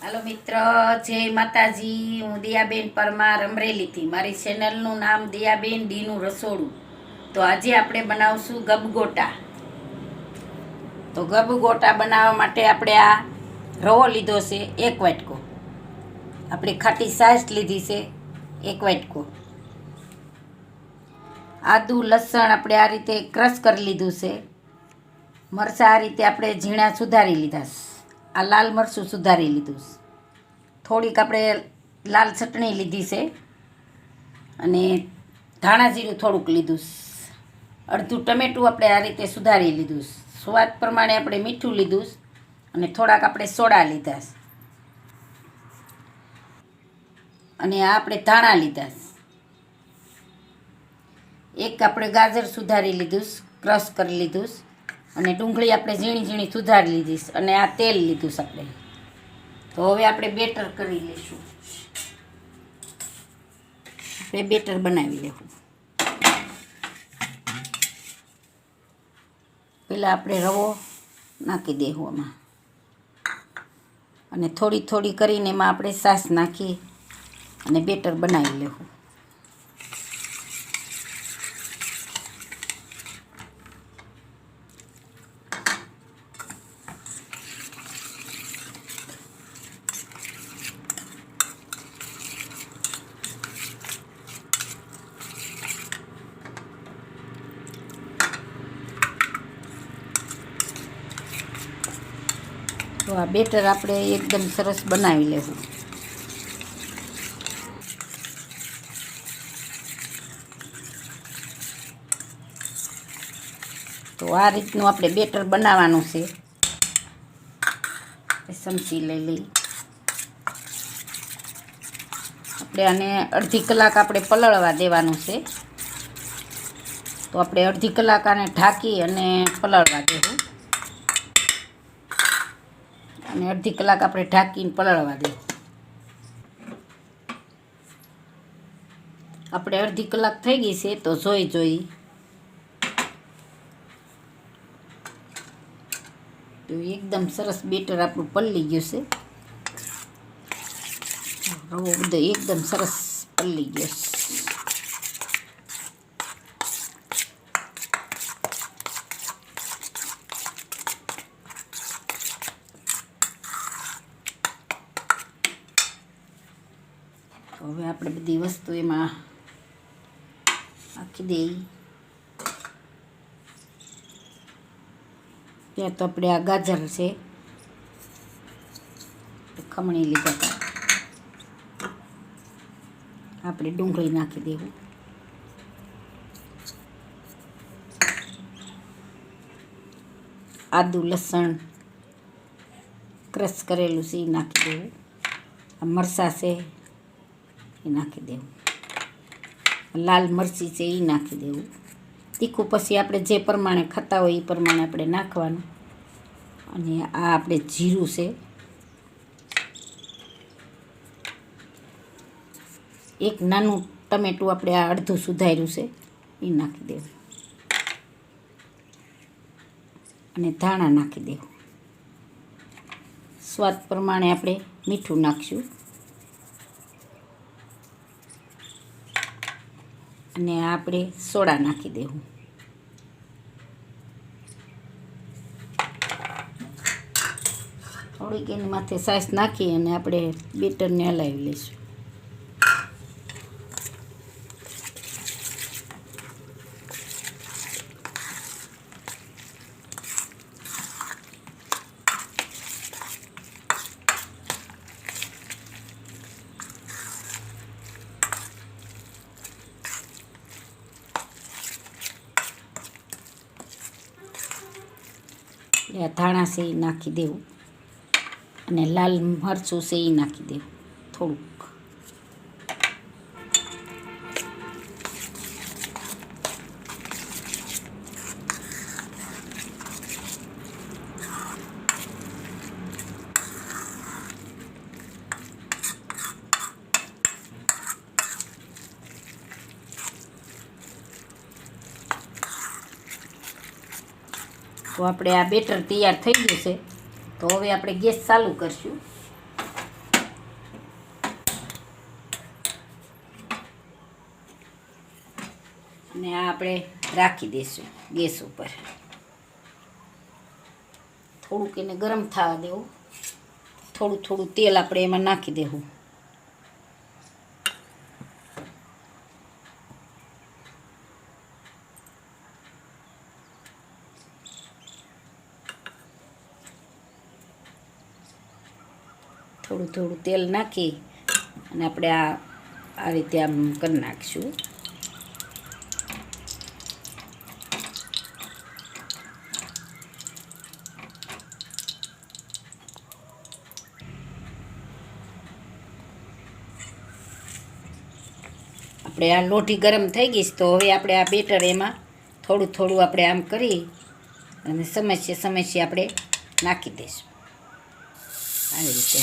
હાલો મિત્ર, જય માતાજી. હું દિયાબેન પરમાર અમરેલીથી. મારી ચેનલનું નામ દિયાબેન ડીનું રસોડું. તો આજે આપણે બનાવશું ગબગોટા. તો ગબગોટા બનાવવા માટે આપણે આ રવો લીધો છે 1 વાટકો. આપણે ખાટી છાશ લીધી છે 1 વાટકો. આદુ લસણ આપણે આ રીતે ક્રશ કરી લીધું છે. મરચાં આ રીતે આપણે ઝીણા સુધારી લીધા છે. આ લાલ મરચું સુધારી લીધું છે. થોડીક આપણે લાલ ચટણી લીધી છે અને ધાણા જીરું થોડુંક લીધું છે. અડધું ટમેટું આપણે આ રીતે સુધારી લીધું છે. સ્વાદ પ્રમાણે આપણે મીઠું લીધું છે અને થોડાક આપણે સોડા લીધા છે અને આ આપણે ધાણા લીધા છે. એક આપણે ગાજર સુધારી લીધું છે, ક્રશ કરી લીધું છે અને ડુંગળી આપણે ઝીણી ઝીણી સુધારી લીધી છે અને આ તેલ લીધું છે આપણે. તો હવે આપણે બેટર કરી લઈશું. આપણે બેટર બનાવી લેવું. પહેલાં આપણે રવો નાખી દેવું આમાં અને થોડી થોડી કરીને એમાં આપણે છાશ નાખી અને બેટર બનાવી લેવું. તો આ બેટર આપણે એકદમ સરસ બનાવી લેવું. તો આ રીતનું આપણે બેટર બનાવવાનું છે. ચમચી લઈ લઈ. આપણે આને અડધી કલાક આપણે પલળવા દેવાનું છે. તો આપણે અડધી કલાક આને ઢાંકી અને પલળવા દેવું અને અડધી કલાક આપણે ઢાંકીને પલળવા દેવું. આપણે અડધી કલાક થઈ ગઈ છે તો જોઈ તો એકદમ સરસ બેટર આપણું પલળી ગયું છે. રવો બધો એકદમ સરસ પલળી ગયો છે. હવે આપણે બધી વસ્તુ એમાં નાખી દઈએ. ત્યાં તો આપણે આ ગાજર છે ખમણી લીધા હતા. આપણે ડુંગળી નાખી દેવું. આદુ લસણ ક્રશ કરેલું છે એ નાખી દેવું. આ મરચાં છે એ નાખી દેવું. લાલ મરચી છે એ નાખી દેવું. તીખું પછી આપણે જે પ્રમાણે ખાતા હોય એ પ્રમાણે આપણે નાખવાનું. અને આ આપણે જીરું છે, એક નાનું ટમેટું આપણે આ અડધું સુધાર્યું છે એ નાખી દેવું અને ધાણા નાખી દેવું. સ્વાદ પ્રમાણે આપણે મીઠું નાખીશું અને આપણે સોડા નાખી દેવું. થોડીક એની માથે છાશ નાખી અને આપણે બેટરને હલાવી લઈશું. આ ધાણા છે એ નાખી દેવું અને લાલ મરચું છે એ નાખી દેવું થોડુંક. તો આપણે આ બેટર તૈયાર થઈ ગયું છે. તો હવે આપણે ગેસ ચાલુ કરીશું અને આ આપણે રાખી દઈશું ગેસ ઉપર. થોડુંક એને ગરમ થવા દેવું. થોડું થોડું તેલ આપણે એમાં નાખી દેવું. થોડું થોડું તેલ નાખી અને આપણે આ રીતે આમ કરી નાખીશું. આપણે આ લોઢી ગરમ થઈ ગઈ તો હવે આપણે આ બેટર એમાં થોડું થોડું આપણે આમ કરી અને સમસ્યા આપણે નાખી દઈશું આવી રીતે.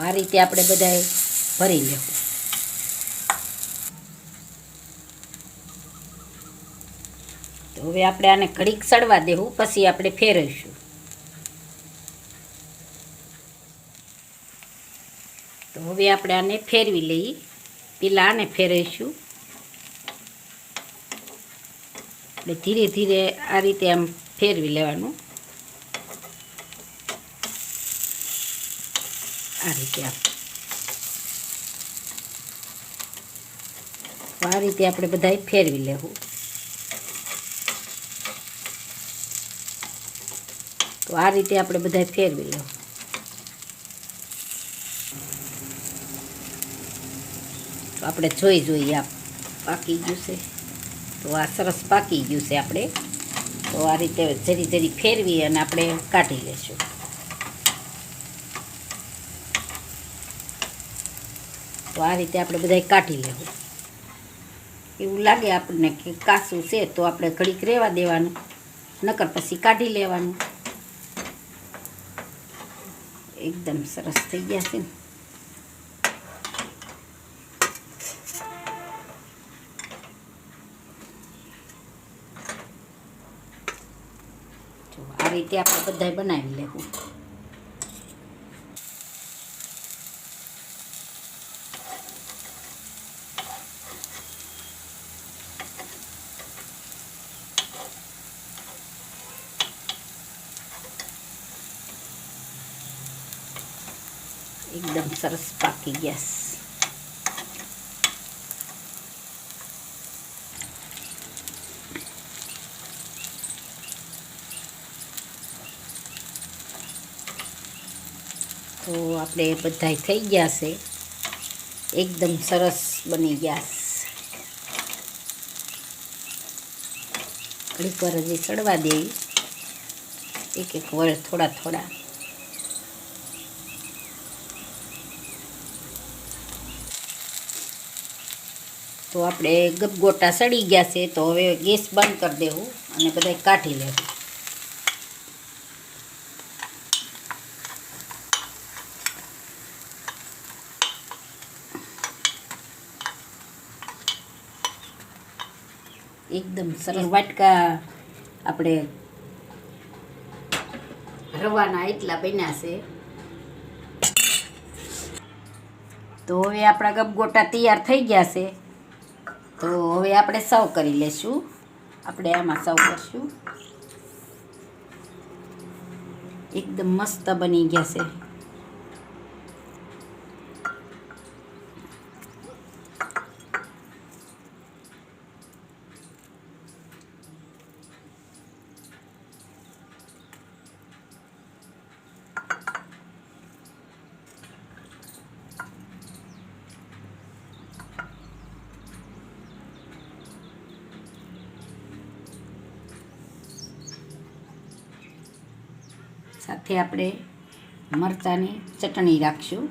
આ રીતે આપણે બધાએ ભરી લેવું. તો હવે આપણે આને ઘડીક સડવા દેવું, પછી આપણે ફેરવીશું. તો હવે આપણે આને ફેરવી લઈએ. પેલા આને ફેરવીશું. એટલે ધીરે ધીરે આ રીતે આમ ફેરવી લેવાનું. આ રીતે આ રીતે આપણે બધાય ફેરવી લેવું. તો આ રીતે આપણે બધાય ફેરવી લેવું. તો આપણે જોઈએ આ પાકી ગયું છે. તો આ સરસ પાકી ગયું છે આપણે. તો આ રીતે જરી જરી ફેરવી અને આપણે કાઢી લેશું. તો આ રીતે આપણે બધાય કાઢી લેવું. એવું લાગે આપણને કે કાચું છે તો આપણે ઘડીક રહેવા દેવાનું, નકર પછી કાઢી લેવાનું. એકદમ સરસ થઈ ગયા છે. જો આ રીતે આપણે બધાય બનાવી લેવું. એકદમ સરસ પાકી ગયા. તો આપણે બધાય થઈ ગયા છે. એકદમ સરસ બની ગયા. ઘડીક વાર હજી ચડવા દેવી, એક વાર થોડા થોડા. તો આપણે ગપગોટા સડી ગયા છે. તો હવે ગેસ બંધ કરી દેવું અને બધાય કાઢી લેવું. એકદમ સરસ વાટકા આપણે રવાના એટલા બન્યા છે. તો હવે આપણા ગપગોટા તૈયાર થઈ ગયા છે. તો હવે આપણે સર્વ કરી લેશું. આપણે આમાં સર્વ કરશું. એકદમ મસ્ત બની ગયા છે. સાથે આપણે મરચાંની ચટણી રાખશું.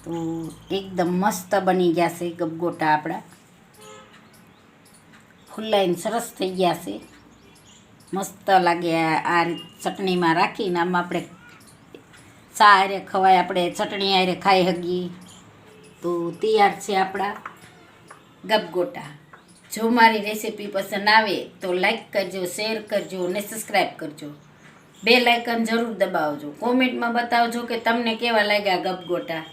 તો એકદમ મસ્ત બની ગયા છે ગપગોટા. આપણા ફુલાઈને સરસ થઈ ગયા છે. મસ્ત લાગે. આ ચટણીમાં રાખીને આમાં આપણે ચા હારે ખવાય, આપણે ચટણી હારે ખાઈ શકીએ. તો તૈયાર છે આપણા ગપગોટા. જો મારી રેસીપી પસંદ આવે તો લાઈક કરજો, શેર કરજો અને સબસ્ક્રાઈબ કરજો. બેલ આઇકન જરૂર દબાવજો. કોમેન્ટમાં બતાવજો કે તમને કેવા લાગ્યા ગપગોટા.